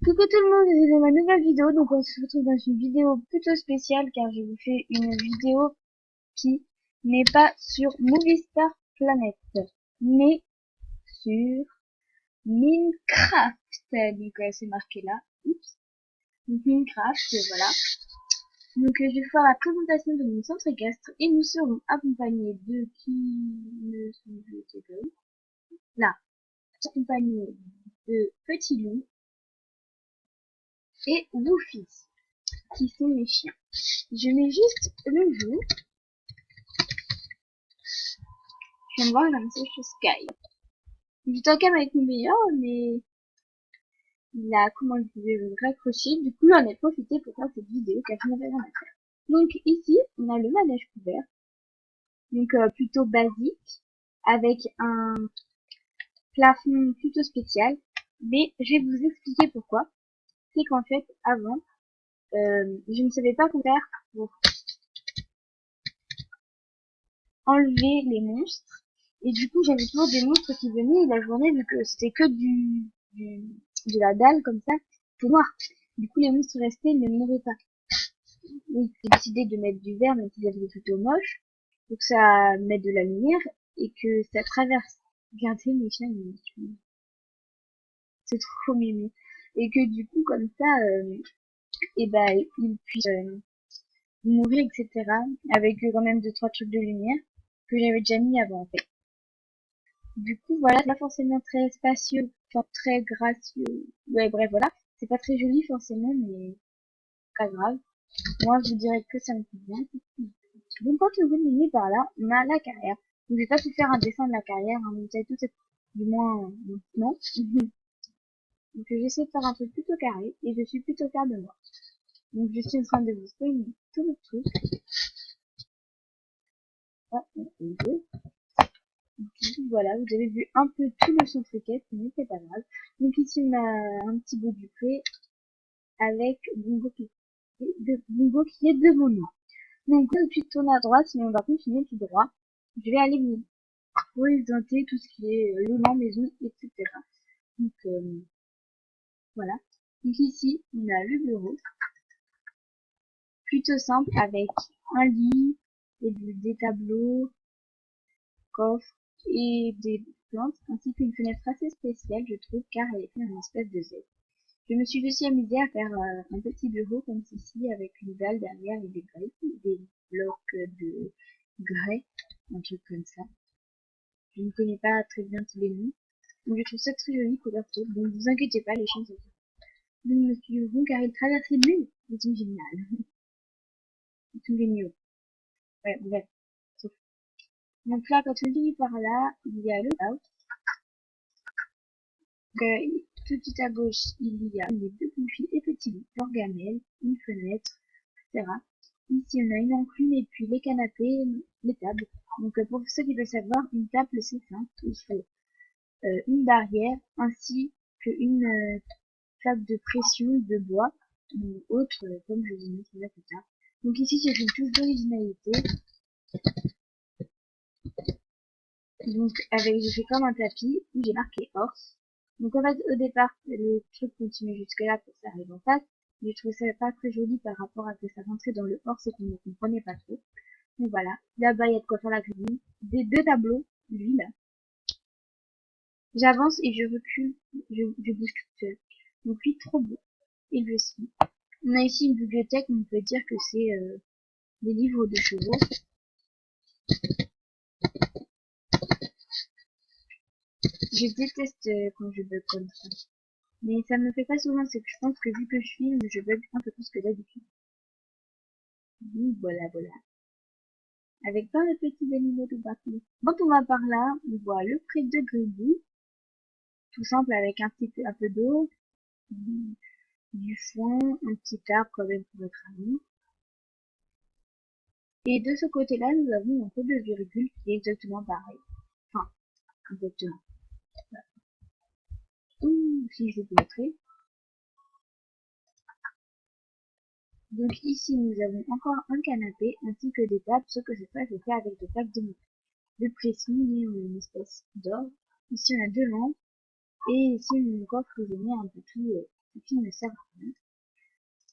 Coucou tout le monde, c'est ma nouvelle vidéo. Donc on se retrouve dans une vidéo plutôt spéciale car je vous fais une vidéo qui n'est pas sur Movie Star Planet, mais sur Minecraft. Donc c'est marqué là. Oups. Donc Minecraft, voilà. Donc je vais faire la présentation de mon centre équestre et nous serons accompagnés de qui ne sont plus là, accompagnés de Petit Loup et Woofy, qui sont mes chiens. Je mets juste le jour. Je viens de voir un message sur Sky. J'étais en cam avec mon meilleur, mais il a, comment dire, raccroché. Du coup, j'en ai profité pour faire cette vidéo car je n'avais rien à faire. Donc ici, on a le manège couvert. Donc plutôt basique, avec un plafond plutôt spécial. Mais je vais vous expliquer pourquoi. C'est qu'en fait, avant, je ne savais pas quoi faire pour enlever les monstres. Et du coup, j'avais toujours des monstres qui venaient la journée, vu que c'était que de la dalle comme ça, tout noir. Du coup, les monstres restaient, ne mouraient pas. Donc, j'ai décidé de mettre du vert, même s'ils avaient plutôt moche, pour que ça mette de la lumière et que ça traverse. Regardez mes chiens, c'est trop mimi. Et que du coup, comme ça, et ben, ils puissent mourir, etc. Avec quand même deux, trois trucs de lumière que j'avais déjà mis avant, en fait. Du coup, voilà, c'est pas forcément très spacieux, enfin, très gracieux. Ouais, bref, voilà. C'est pas très joli forcément, mais pas grave. Moi, je vous dirais que ça me convient. Donc, quand vous venez par là, on a la carrière. Je vais pas tout faire un dessin de la carrière, hein, vous savez tout, du moins, non. Donc, j'essaie de faire un truc plutôt carré, et je suis plutôt fière de moi. Donc, je suis en train de vous spoiler tout le truc. Ah, voilà, vous avez vu un peu tout le centre équestre, mais c'est pas grave. Donc ici on a un petit bout du pré avec Bungo qui est devant nous. Donc là, tout de tourner à droite, mais on va continuer tout droit. Je vais aller vous présenter tout ce qui est logement, maison, etc. Donc voilà. Donc ici, on a le bureau, plutôt simple avec un lit, et des tableaux, coffres et des plantes, ainsi qu'une fenêtre assez spéciale, je trouve, car elle est faite en espèce de Z. Je me suis aussi amusée à faire un petit bureau comme ceci avec une dalle derrière et des blocs de grès, un truc comme ça. Je ne connais pas très bien tous les noms. Donc je trouve ça très joli couleur taupe. Donc ne vous inquiétez pas, les chiens sont Nous me suivront car ils traversent les bulles. Ils sont géniaux. Ils sont géniaux. Ouais, bref. Donc là, quand on finit par là, il y a le out. Tout de suite à gauche, il y a les deux confis et petits lits, leur gamelle, une fenêtre, etc. Ici, on a une enclume et puis les canapés, les tables. Donc, pour ceux qui veulent savoir, une table, c'est simple. Il faut une barrière ainsi qu'une plaque de pression de bois ou autre, comme je vous ai montré là plus tard. Donc ici, c'est une touche d'originalité. Donc, j'ai fait comme un tapis où j'ai marqué horse. Donc en fait, au départ, le truc continue jusque là pour que ça arrive en face. Mais je trouvais ça pas très joli par rapport à que ça rentrait dans le horse et qu'on ne comprenait pas trop. Donc voilà, là-bas il y a de quoi faire la cuisine. Des deux tableaux, lui là. J'avance et je recule, je bouge toute seule. Donc lui, trop beau. Et le aussi. On a ici une bibliothèque, on peut dire que c'est des livres de chevaux. Je déteste quand je bug comme ça. Mais ça me fait pas souvent, c'est que je pense que vu que je filme, je bug un peu plus que d'habitude. Donc voilà, voilà. Avec plein de petits animaux tout partout. Quand on va par là, on voit le pré de Gribou, tout simple avec un peu d'eau, du foin, un petit arbre quand même pour être ami. Et de ce côté-là, nous avons un peu de virgule qui est exactement pareil. Enfin, exactement. Ouh, si je vous montrer. Donc ici, nous avons encore un canapé ainsi que des tables, ce que cette fois, je fais avec des tables de pression et une espèce d'or. Ici, on a deux lampes et ici, mon coffre, je mets un peu tout. qui ne servent à rien.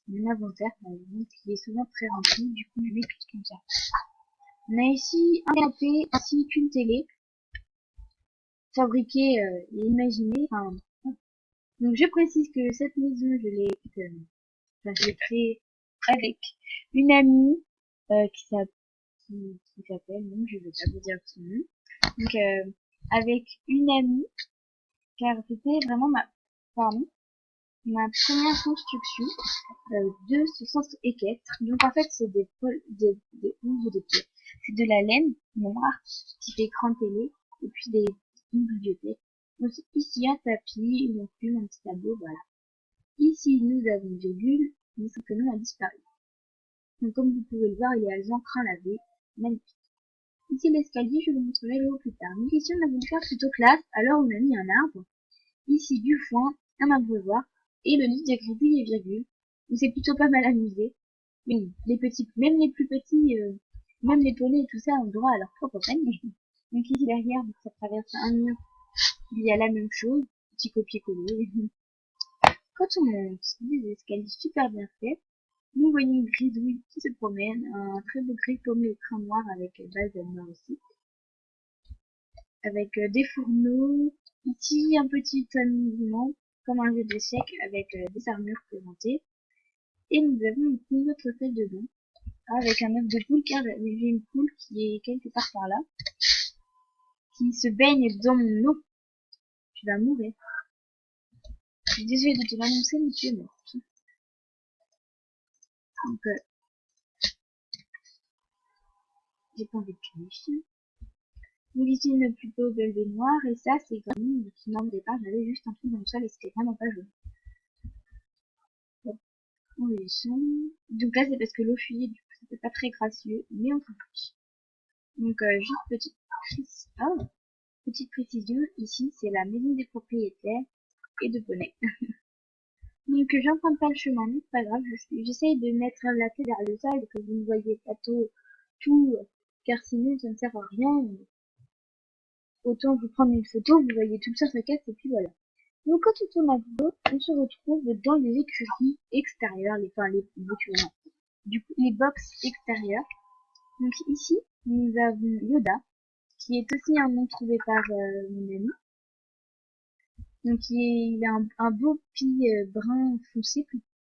Mon inventaire, par exemple, qui est souvent très rempli, du coup je mets tout comme ça. On a ici un canapé ainsi qu'une télé, fabriquée et imaginée. Enfin, donc je précise que cette maison, je l'ai créée avec une amie qui s'appelle, donc je vais pas vous dire son nom. Donc avec une amie, car c'était vraiment ma première construction de ce centre équestre. Donc en fait c'est c'est de la laine noire, type écran télé, et puis une bibliothèque. Donc ici un tapis, une plume, un petit tableau, voilà. Ici nous avons une virgule, mais son prénom a disparu. Donc comme vous pouvez le voir, il est à l'encre lavé, magnifique. Ici l'escalier, je vous montrerai le haut plus tard. Donc ici on a voulu faire plutôt classe, alors on a mis un arbre. Ici du foin, un abreuvoir, et le lit de gribouille et virgule. On s'est plutôt pas mal amusé. Mais les petits, même les plus petits, même les poneys et tout ça ont droit à leur propre panier. Donc ici derrière, ça traverse un mur, il y a la même chose, petit copier-coller. Quand on monte des escaliers super bien faits, nous voyons une grisouille qui se promène, un très beau gris paumé au crin noir avec base noire aussi, avec des fourneaux, ici un petit amusement, comme un jeu d'échecs avec des armures présentées, et nous avons une autre salle de bain, avec un œuf de poule, car j'ai une poule qui est quelque part par là, qui se baigne dans mon eau. Tu vas mourir. Je suis désolée de te l'annoncer, mais tu es morte. Donc, j'ai pas envie de tuer les chiens. Donc ici une plutôt belle baignoire, et ça c'est comme sinon au départ j'avais juste un truc dans le sol et c'était vraiment pas joli. Bon, on les sent. Donc là c'est parce que l'eau fuyait, du coup c'était pas très gracieux, mais on s'en fiche. Donc juste petite précision, ici c'est la maison des propriétaires et de poney. Donc j'emprunte pas le chemin, mais c'est pas grave, j'essaye de mettre la tête vers le sol et que vous ne voyez pas tout, car sinon ça ne sert à rien. Autant vous prendre une photo, vous voyez tout ça, ça casse et puis voilà. Donc quand on tourne la vidéo, on se retrouve dans les écuries extérieures, les écuries, du coup les box extérieures. Donc ici, nous avons Yoda, qui est aussi un nom trouvé par mon ami. Donc il a un beau pis brun foncé,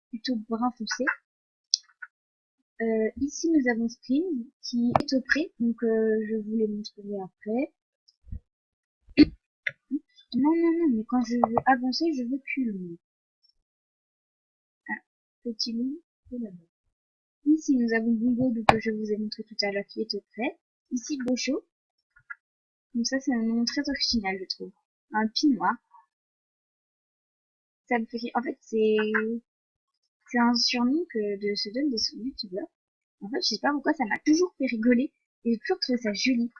plutôt brun foncé. Ici nous avons Spring, qui est au pré, donc je vous les montrerai après. Non, mais quand je veux avancer, je recule. Ah, petit loup, c'est là-bas. Ici, nous avons Bungo, que je vous ai montré tout à l'heure, qui est au près. Ici, Bocho. Donc ça, c'est un nom très original, je trouve. Un pin noir. Ça me fait... En fait, c'est un surnom se donnent des youtubeurs. En fait, je sais pas pourquoi, ça m'a toujours fait rigoler. Et j'ai toujours trouvé ça joli.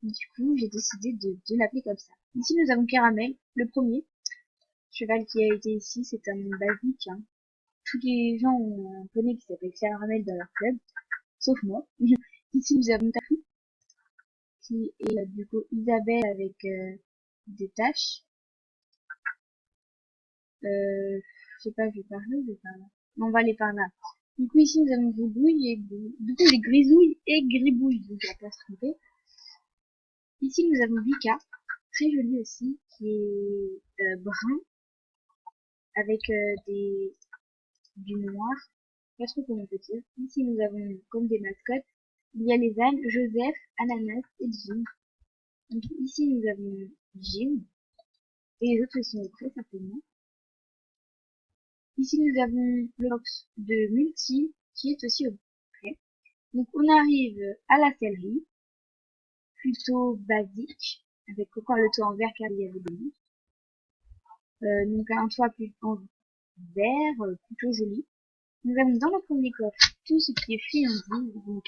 Du coup, j'ai décidé de l'appeler comme ça. Ici, nous avons Caramel, le premier cheval qui a été ici. C'est un nom basique, hein. Tous les gens ont un poney qui s'appelle Caramel dans leur club, sauf moi. Ici, nous avons Tafu, qui est du coup Isabelle avec des taches. Je sais pas, je vais par là, je vais par là. On va aller par là. Du coup, ici, nous avons Gribouille et du coup, les Grisouilles et Gribouille, donc on va pas se tromper. Ici, nous avons Vika, très jolie aussi, qui est brun, avec du noir. Pas trop comment on peut dire. Ici, nous avons comme des mascottes. Il y a les ânes, Joseph, Ananas et Jim. Donc ici, nous avons Jim. Et les autres sont très certainement. Ici, nous avons le box de Multi, qui est aussi au près. Donc on arrive à la sellerie, plutôt basique, avec encore le toit en verre car il y avait des lits. Donc un toit en vert, plutôt joli. Nous avons dans le premier coffre tout ce qui est friandise, donc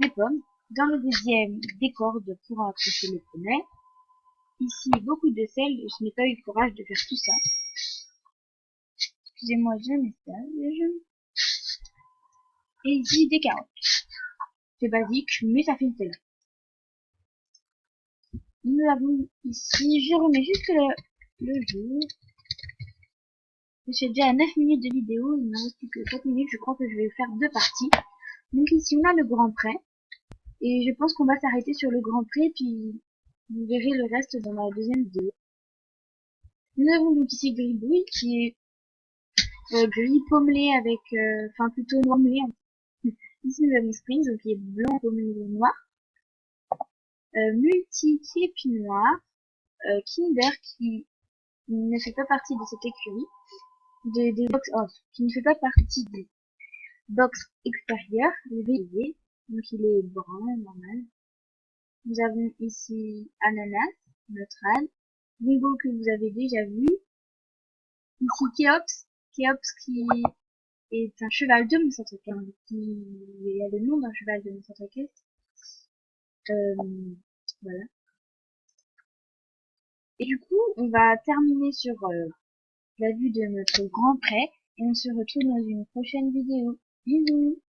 des pommes. Dans le deuxième, des cordes pour accrocher le poney. Ici, beaucoup de sel, je n'ai pas eu le courage de faire tout ça. Excusez-moi, j'ai un message. Et ici, des carottes. C'est basique, mais ça fait une salade. Nous avons ici, je remets juste le jour. Je suis déjà à 9 minutes de vidéo, il me reste plus que 4 minutes, je crois que je vais faire 2 parties. Donc ici on a le Grand Prix, et je pense qu'on va s'arrêter sur le Grand Prix, puis vous verrez le reste dans ma deuxième vidéo. Nous avons donc ici Gribouille, qui est gris pommelé avec, enfin plutôt noir pommelé. Ici nous avons Springs, donc qui est blanc pommelé noir. Multi qui est pile noir. Kinder qui ne fait pas partie de cette écurie. Des box off, qui ne fait pas partie des box extérieures, le VIV. Donc il est brun, normal. Nous avons ici Ananas, notre âne. Bingo que vous avez déjà vu. Ici Kéops. Kéops qui est un cheval de mon centre qui a le nom d'un cheval de mon centre voilà. Et du coup, on va terminer sur la vue de notre grand prêt et on se retrouve dans une prochaine vidéo. Bisous!